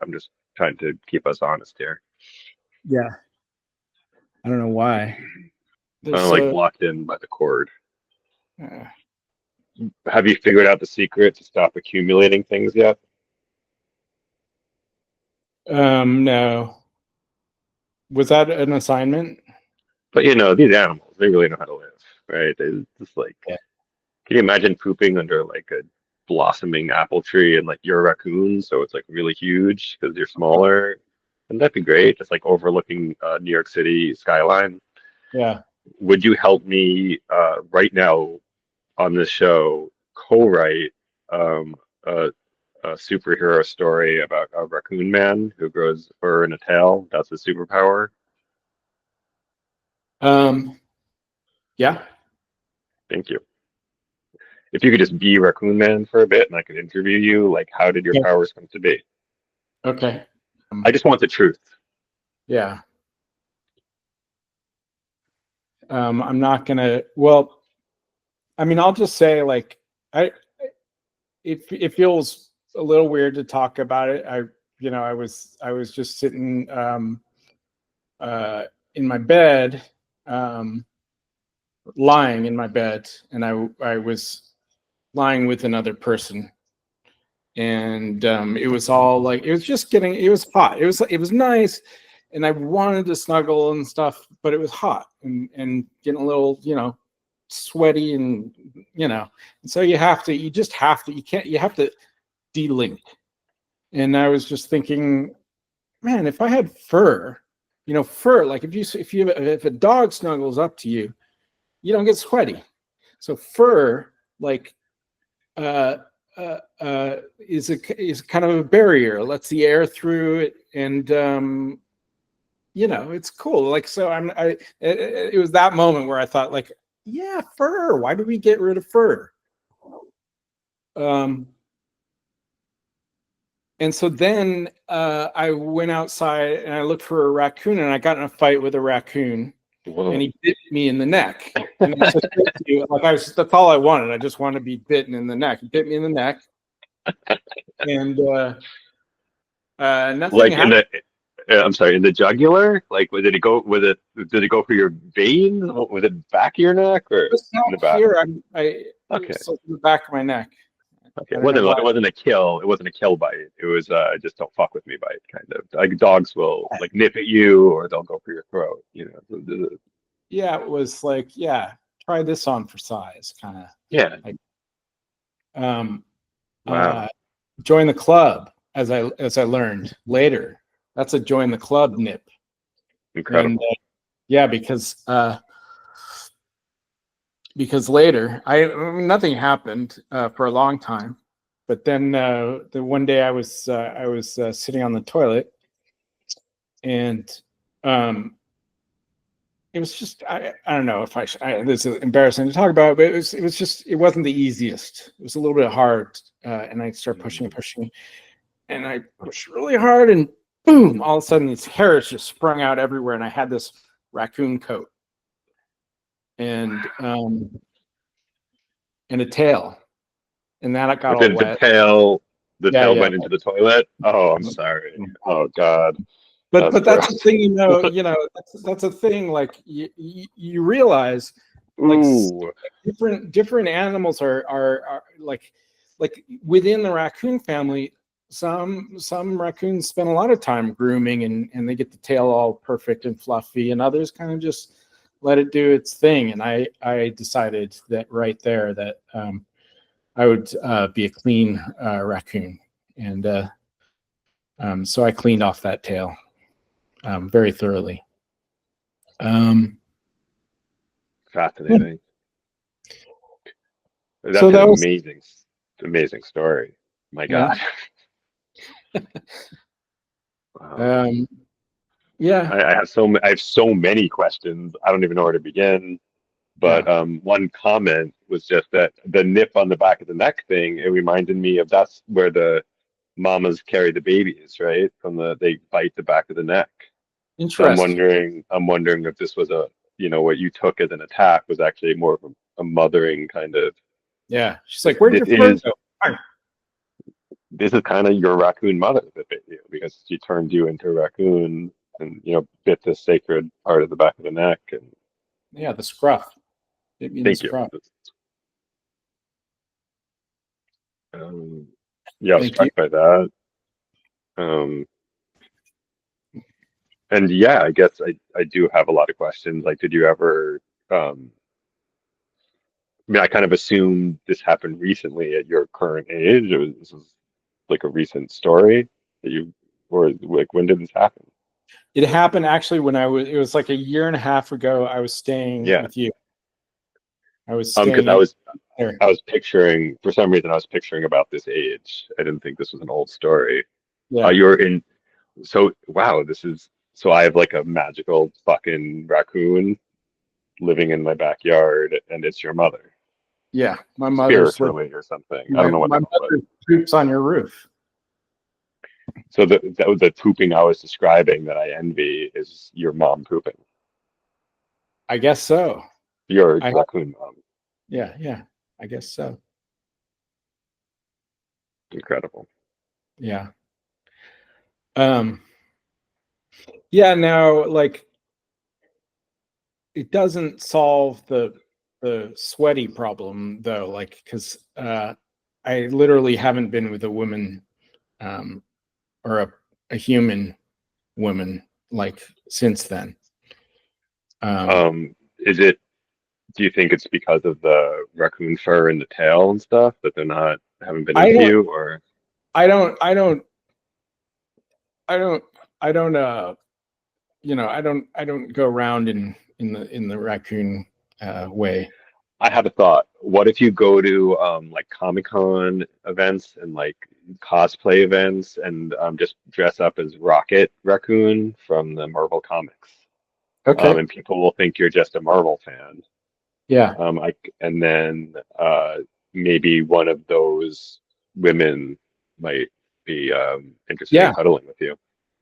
I'm just trying to keep us honest here. Yeah. I don't know why. Kind of like blocked in by the cord. Uh, Have you figured out the secret to stop accumulating things yet? no. Was that an assignment? But you know, these animals, they really know how to live, right? They just like, Yeah. can you imagine pooping under like a blossoming apple tree and like you're a raccoon, so it's like really huge because you're smaller? Wouldn't that be great? Just like overlooking New York City skyline. Yeah. Would you help me right now on this show co-write um, a, a superhero story about a raccoon man who grows fur and a tail? That's his superpower. Um, yeah. Thank you. If you could just be Raccoon Man for a bit and I could interview you, like, how did your Yeah. powers come to be? Okay. I just want the truth. Yeah. I'm not gonna. Well, I mean, I'll just say like I. It feels a little weird to talk about it. I was just sitting in my bed, um, lying in my bed, and I was lying with another person, and it was all like it was just getting it was hot. It was nice, and I wanted to snuggle and stuff, but it was hot and getting a little sweaty and and so you just have to you have to de-link. And I was just thinking, man, if I had fur, fur, like if a dog snuggles up to you, you don't get sweaty. So fur, like, uh, is kind of a barrier, lets the air through it, and it's cool. Like, so it was that moment where I thought, like, yeah, fur. Why do we get rid of fur? And so then I went outside and I looked for a raccoon, and I got in a fight with a raccoon. Whoa. And he bit me in the neck. And I just that's all I wanted. I just wanted to be bitten in the neck. He bit me in the neck, and nothing like happened. I'm sorry, in the jugular? Like, did it go with it? Did it go for your veins? Was it back of your neck or It's not in the back? here. Okay. So in the back of my neck. Okay. It wasn't a kill. It wasn't a kill bite. It was just don't fuck with me bite, kind of. Like dogs will like nip at you or they'll go for your throat. Yeah, it was like, yeah, try this on for size, kind of. Yeah. Like, wow. Join the club, as I learned later. That's a join the club nip. Incredible. And, yeah, because later nothing happened for a long time, but then the one day I was sitting on the toilet, and it was just I don't know if this is embarrassing to talk about, but it wasn't the easiest. It was a little bit hard, and I started pushing, and I pushed really hard, and boom! All of a sudden, these hairs just sprung out everywhere, and I had this raccoon coat and a tail, and that got all wet. The tail went into the toilet. Oh, I'm sorry. Oh God. But that's the thing, that's a thing. Like you realize, like different animals are like within the raccoon family. Some raccoons spend a lot of time grooming and they get the tail all perfect and fluffy, and others kind of just let it do its thing. And I decided that right there that I would be a clean raccoon, and so I cleaned off that tail. Very thoroughly. Fascinating. That's an amazing story. My God. Wow. Yeah. I have so many questions. I don't even know where to begin. But one comment was just that the nip on the back of the neck thing. It reminded me of that's where the mamas carry the babies, right? They bite the back of the neck. Interesting. So I'm wondering if this was what you took as an attack was actually more of a mothering kind of. Yeah, she's like, "Where'd your fur go?" this is kind of your raccoon mother that bit you because she turned you into a raccoon and bit the sacred part of the back of the neck. And Yeah, the scruff. It means the thank you. scruff. Um, yeah, I was Thank you. struck by that. Um, and yeah, I guess I do have a lot of questions. Like, did you ever? I mean, I kind of assumed this happened recently at your current age. This was like a recent story that you, or like when did this happen? It happened actually when it was like a year and a half ago. I was staying Yeah. with you. I was Because staying at there. I was picturing, for some reason I was picturing about this age. I didn't think this was an old story. Yeah. You're in, so wow, so I have like a magical fucking raccoon living in my backyard, and it's your mother, Yeah. My mother's like spiritually or something. I don't know what my to call it. mother poops on your roof. So the pooping I was describing that I envy is your mom pooping, I guess so. your I raccoon mom. Yeah, yeah. I guess so. Incredible. Yeah. Um yeah, now like it doesn't solve the sweaty problem though, like because I literally haven't been with a woman um or a human woman like since then. Um Is it? Do you think it's because of the raccoon fur and the tail and stuff that they're not haven't been I into don't you, or I don't I don't I don't I don't I don't go around in the raccoon way. I have a thought. What if you go to like Comic-Con events and like cosplay events and just dress up as Rocket Raccoon from the Marvel comics? Okay. And people will think you're just a Marvel fan. Yeah. And then maybe one of those women might be interested in Yeah. cuddling with you.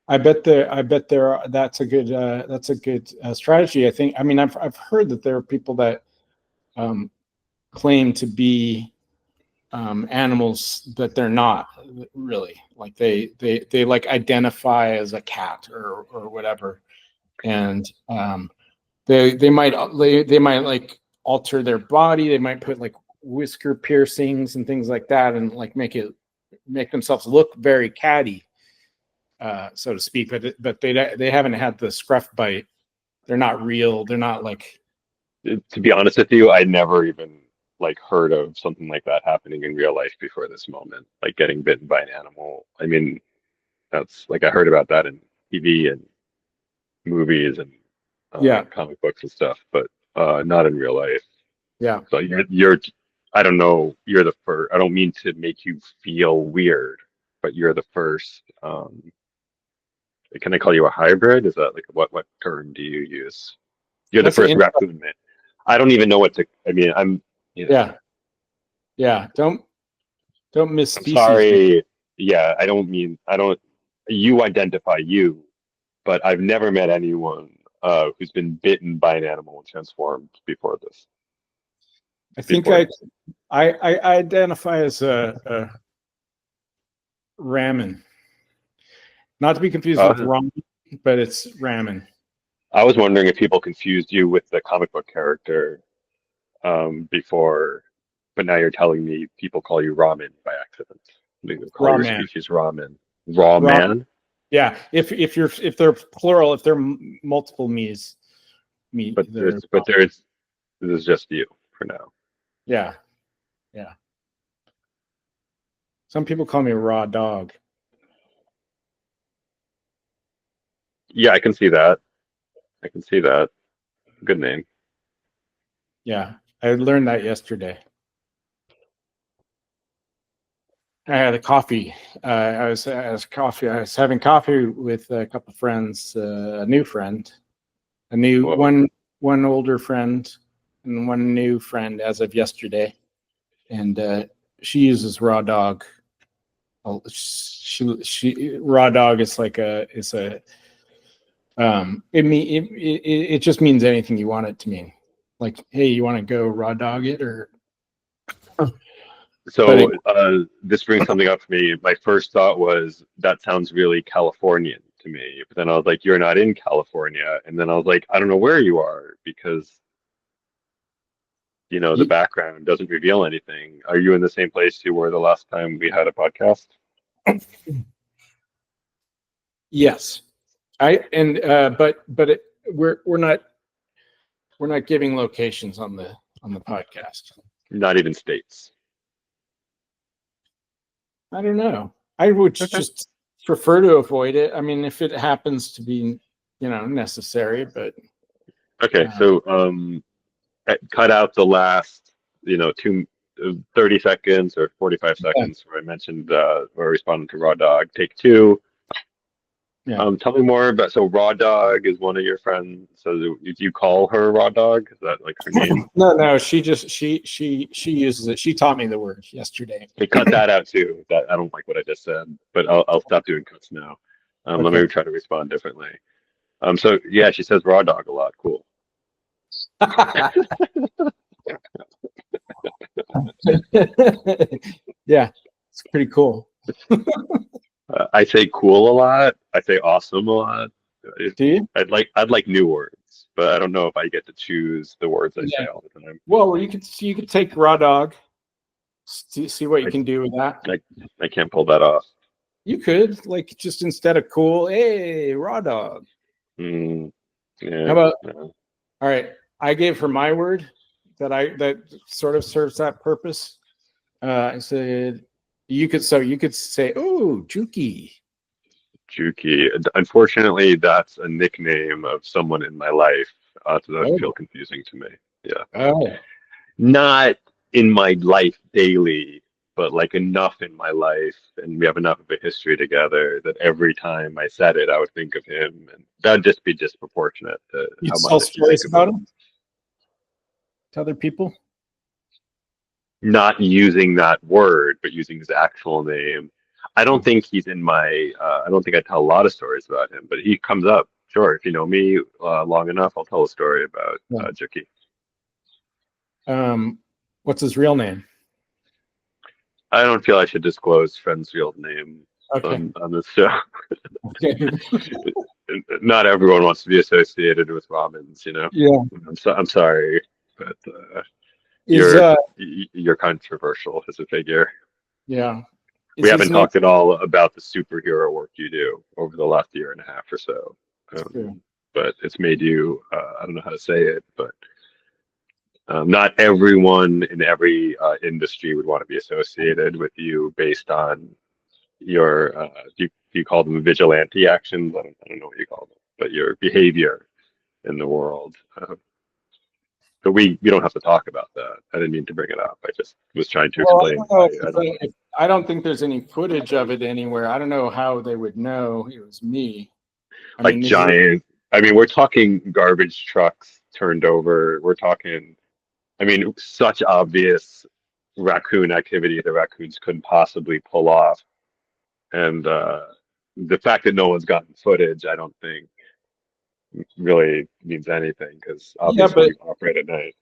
I bet there are, that's a good strategy. I think. I mean, I've heard that there are people that um, claim to be animals that they're not really. Like they like identify as a cat or whatever, and they might like alter their body. They might put like whisker piercings and things like that, and like make themselves look very catty, so to speak. But they haven't had the scruff bite. They're not real. They're not like To be honest with you, I never even like heard of something like that happening in real life before this moment, like getting bitten by an animal. I mean, that's like I heard about that in TV and movies and yeah comic books and stuff, but not in real life. yeah So you're I don't know, you're the first. I don't mean to make you feel weird, but you're the first. Can I call you a hybrid? Is that like what term do you use? You're the that's an first raccoon man. I don't even know what to. I mean, yeah yeah don't miss I'm species me. sorry. Yeah, I don't mean I don't. You identify you, but I've never met anyone who's been bitten by an animal and transformed before this. I think Before this. I identify as a ramen, not to be confused with Uh, ramen, but it's ramen. I was wondering if people confused you with the comic book character before, but now you're telling me people call you ramen by accident. They call your Ramen. species ramen. Raw Ramen. man? Yeah, if they're plural, if they're multiple But they're this is just you for now. yeah, yeah. Some people call me a raw dog. Yeah, I can see that. I can see that. Good name. Yeah, I learned that yesterday. I had a coffee. I was having coffee with a couple of friends, a new friend, a new Whoa. one older friend, and one new friend as of yesterday. And she uses raw dog. She raw dog is like a it just means anything you want it to mean. Like, hey, you want to go raw dog it or So But this brings something up for me. My first thought was that sounds really Californian to me. But then I was like, you're not in California. And then I was like, I don't know where you are because, the it, background doesn't reveal anything. Are you in the same place you were the last time we had a podcast? yes, but we're not giving locations on the podcast. Not even states. I don't know. I would Okay. just prefer to avoid it. I mean, if it happens to be, necessary, but Okay. uh, So cut out the last, two, 30 seconds or 45 yeah, seconds where I mentioned where I responded to Raw Dog. Take two. yeah. Tell me more about. So Raw Dog is one of your friends. So do you call her Raw Dog? Is that like her name? No. She uses it. She taught me the word yesterday. Hey, cut that out too. That I don't like what I just said, but I'll stop doing cuts now. Let Okay. me try to respond differently. So yeah, she says Raw Dog a lot. Cool. Yeah, it's pretty cool. I say cool a lot. I say awesome a lot. Do you? I'd like new words, but I don't know if I get to choose the words I say Yeah. all the time. Well, you could take raw dog. See what you I can do with that. I, I can't pull that off. You could like just instead of cool, hey, raw dog. Mm, How yeah. about No. all right? I gave her my word that sort of serves that purpose. I said you could say, oh, Juki. Juki. Unfortunately, that's a nickname of someone in my life, so that would Oh, feel confusing to me. Yeah. oh, Not in my life daily, but like enough in my life, and we have enough of a history together that every time I said it, I would think of him, and that'd just be disproportionate to you'd how tell much you think stories of about him. him to other people. Not using that word, but using his actual name. I don't think he's in my. I don't think I tell a lot of stories about him, but he comes up. Sure, if you know me long enough, I'll tell a story about Yeah. Juki. Um, what's his real name? I don't feel I should disclose friend's real name Okay. on this show. Okay. Not everyone wants to be associated with Robins. Yeah. I'm sorry, but Is you're you're controversial as a figure. yeah. We Is his haven't name? talked at all about the superhero work you do over the last year and a half or so. Yeah. But it's made you, I don't know how to say it, but not everyone in every industry would want to be associated with you based on your, do you call them vigilante actions? I don't know what you call them, but your behavior in the world. But we don't have to talk about that. I didn't mean to bring it up. I just was trying to Well, I explain don't know why if, I don't. if I don't think there's any footage of it anywhere. I don't know how they would know it was me. I Like mean, this is giant. I mean, we're talking garbage trucks turned over. We're talking, I mean, such obvious raccoon activity that raccoons couldn't possibly pull off. And the fact that no one's gotten footage, I don't think really means anything because yeah, obviously you operate at night.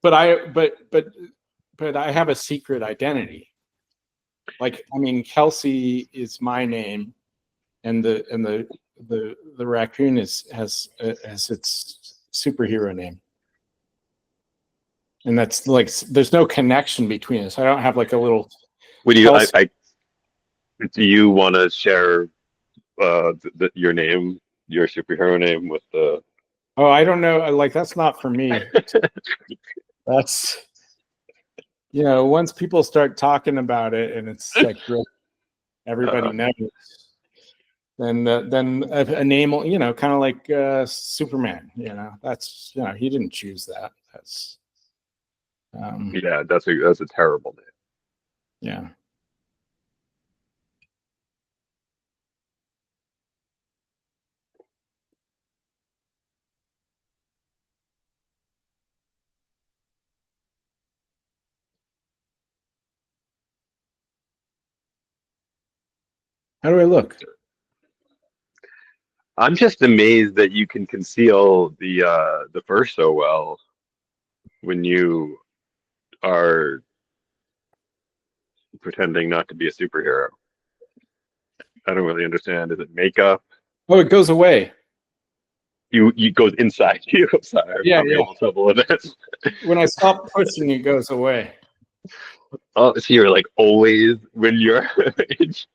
but I but I have a secret identity. Like, I mean, Kelsey is my name, and the raccoon has its superhero name, and that's like there's no connection between us. I don't have like a little Would you? Kelsey. Do you want to share your name, your superhero name with the? Oh, I don't know. Like that's not for me. That's once people start talking about it, and it's like real, everybody Uh, knows. Then a name, kind of like Superman. That's he didn't choose that. That's yeah, that's a terrible name. yeah. How do I look? I'm just amazed that you can conceal the fur so well when you are pretending not to be a superhero? I don't really understand. Is it makeup? Oh, it goes away. You goes inside you. I'm sorry, I'm Yeah, having a yeah. little trouble with this. When I stop pushing, it goes away. Oh, so you're like always when you're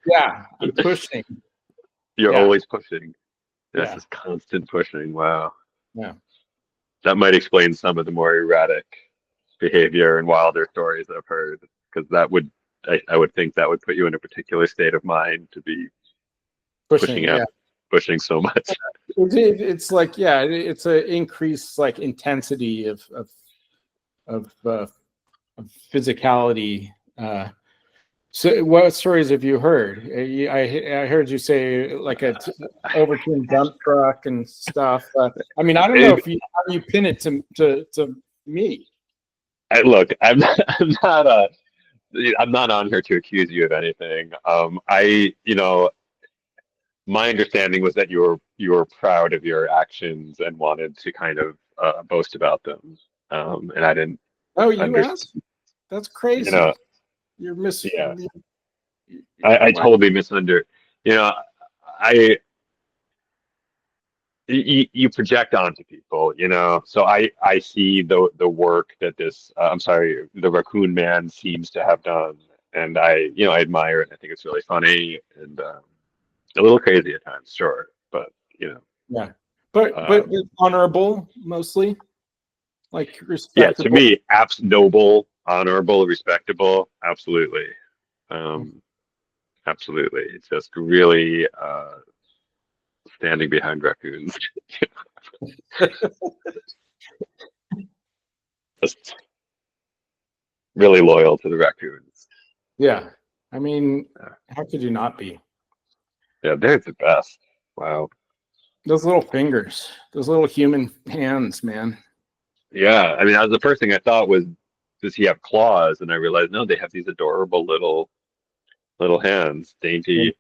Yeah, I'm pushing. you're Yeah, always pushing. This yeah, is constant pushing. Wow. yeah. That might explain some of the more erratic behavior and wilder stories I've heard, because that would I would think that would put you in a particular state of mind to be Pushing. pushing out, Yeah. pushing so much. It's like, yeah, it's a increased like intensity of, uh, of physicality. So, what stories have you heard? I heard you say like a overturned dump truck and stuff. I mean, I don't know It, if you how you pin it to me. look, I'm not on here to accuse you of anything. My understanding was that you were proud of your actions and wanted to kind of boast about them. And I didn't Oh, you understand. asked? That's You know, crazy. You're mis. yeah, I What? totally misunderstood. You know, I you project onto people, so I see the work that this I'm sorry, the Raccoon Man seems to have done, and I admire it. I think it's really funny and a little crazy at times, sure, but you know Yeah, but um honorable mostly, like yeah, to respectable. me, abs noble, honorable, respectable, absolutely. um Absolutely, it's just really standing behind raccoons. Just really loyal to the raccoons. Yeah, I mean, Yeah. how could you not be? Yeah, they're the best. Wow. Those little fingers, those little human hands, man. Yeah, I mean, that was the first thing I thought was, does he have claws? And I realized, no, they have these adorable little hands, dainty,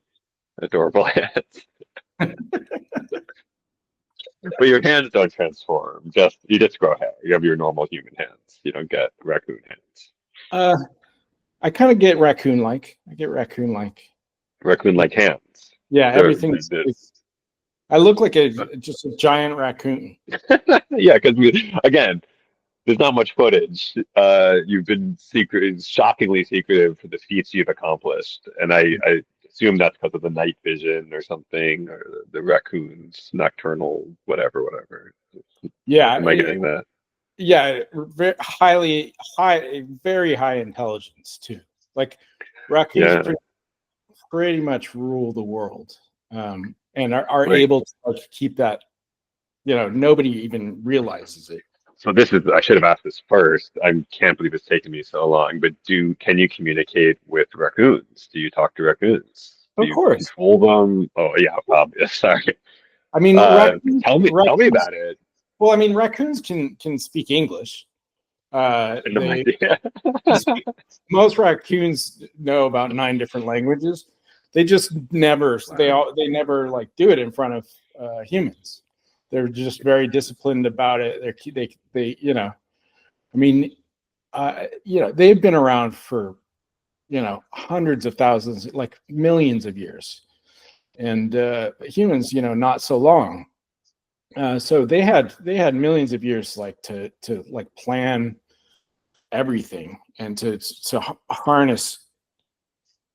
adorable hands. But your hands don't transform. You just grow hair. You have your normal human hands. You don't get raccoon hands. Uh, I kind of get raccoon like. I get raccoon like. Raccoon-like hands. Yeah, They're, everything's. they're, I look like a just a giant raccoon. yeah, because again, there's not much footage. You've been shockingly secretive for the feats you've accomplished, and I assume that's because of the night vision or something, or the raccoons nocturnal, whatever. Yeah, Am I getting that? yeah, very high intelligence too. Like raccoons Yeah, pretty much rule the world, and are right. able to like, keep that. Nobody even realizes it. So I should have asked this first. I can't believe it's taken me so long, but can you communicate with raccoons? Do you talk to raccoons? Do Of you course. control them? Oh yeah, obvious. Sorry. I mean, Tell me raccoons. about it. Well, I mean, raccoons can speak English. No They idea. speak, most raccoons know about 9 different languages. They just never Wow. they never like do it in front of humans. They're just very disciplined about it. They I mean, they've been around for hundreds of thousands, like millions of years, and humans, not so long. So they had millions of years, like to like plan everything and to harness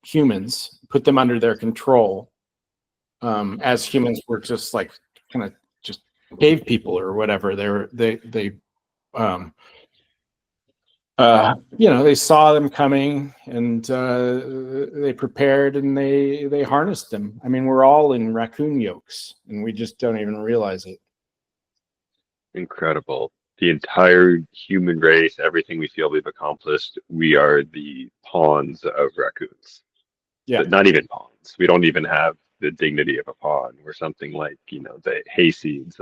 humans, put them under their control. As humans were just like kind of just cave people or whatever. They um, they saw them coming and they prepared and they harnessed them. I mean, we're all in raccoon yolks and we just don't even realize it. Incredible. The entire human race, everything we feel we've accomplished, we are the pawns of raccoons. Yeah, But not even pawns. We don't even have the dignity of a pawn. We're something like, the hayseeds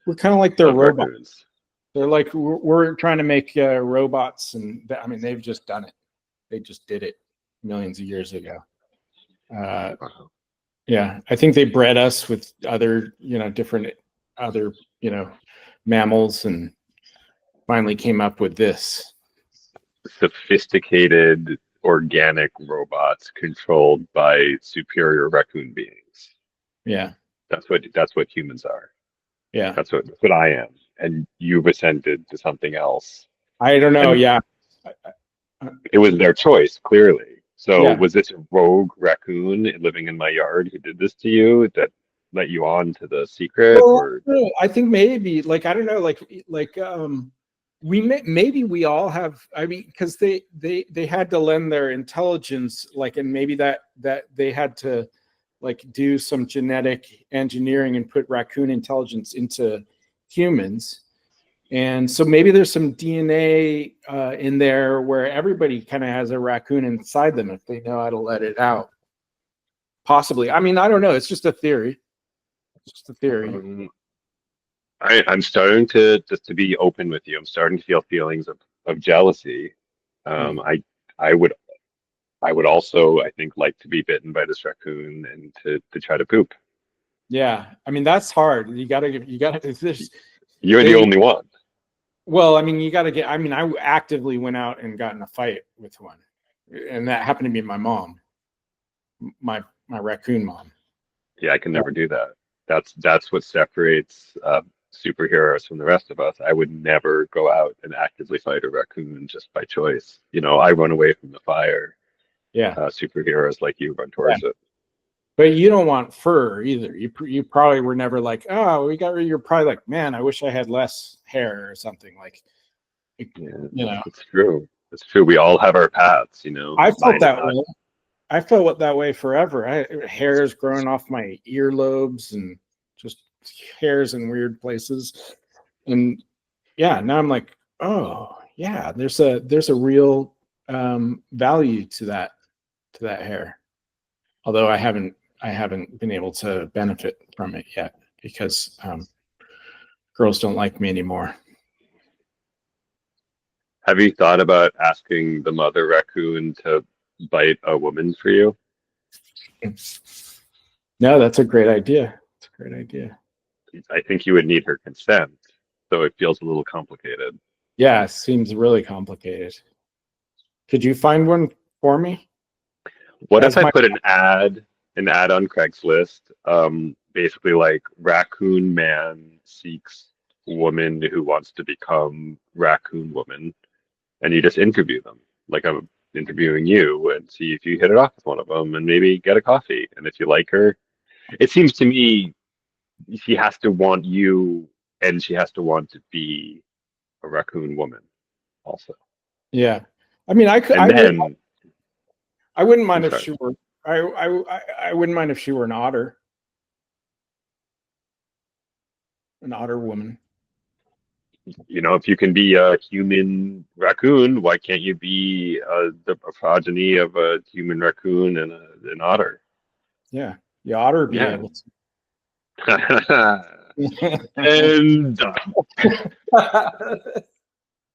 we're kind of like their of robot. raccoons. They're like we're trying to make robots, and I mean they've just done it. They just did it millions of years ago. Uh, Wow. yeah, I think they bred us with other different other mammals, and finally came up with this. Sophisticated, organic robots controlled by superior raccoon beings. Yeah. That's what humans are. Yeah. That's what I am. And you've ascended to something else. I don't know. And Yeah. it was their choice, clearly. So Yeah. was this a rogue raccoon living in my yard who did this to you that let you on to the secret, Well, or no, I think maybe like I don't know, maybe we all have. I mean, because they had to lend their intelligence, like, and maybe that they had to like do some genetic engineering and put raccoon intelligence into humans. And so maybe there's some DNA in there where everybody kind of has a raccoon inside them if they know how to let it out. Possibly. I mean, I don't know. It's just a theory. It's just a theory. um, I'm starting to just to be open with you. I'm starting to feel feelings of jealousy. Hmm. I would also, I think, like to be bitten by this raccoon and to try to poop. Yeah. I mean, that's hard. You gotta, You're the they, only one. well, I mean, I mean, I actively went out and got in a fight with one. And that happened to be my mom, my raccoon mom. Yeah, I can never do that. That's what separates superheroes from the rest of us. I would never go out and actively fight a raccoon just by choice. I run away from the fire. Yeah. Superheroes like you run Yeah. towards it. But you don't want fur either. You probably were never like, oh, you're probably like, man, I wish I had less hair or something like, Yeah, you know. it's true. It's true. We all have our paths. I felt Mine is that not. way. I felt that way forever. Hairs growing off my earlobes and just hairs in weird places. And yeah, now I'm like, oh yeah, there's a real value to that hair. Although I haven't been able to benefit from it yet because girls don't like me anymore. Have you thought about asking the mother raccoon to bite a woman for you? No, that's a great idea. It's a great idea. I think you would need her consent, so it feels a little complicated. Yeah, it seems really complicated. Could you find one for me What if as I my? put an ad on Craigslist, basically like raccoon man seeks woman who wants to become raccoon woman, and you just interview them, like I'm interviewing you, and see if you hit it off with one of them, and maybe get a coffee. And if you like her, it seems to me she has to want you, and she has to want to be a raccoon woman also. Yeah, I mean, I could, And then, I wouldn't I'm mind if sorry. she were, I wouldn't mind if she were an otter woman. If you can be a human raccoon, why can't you be a progeny of a human raccoon and an otter? Yeah, the otter be Yeah. able And done. to.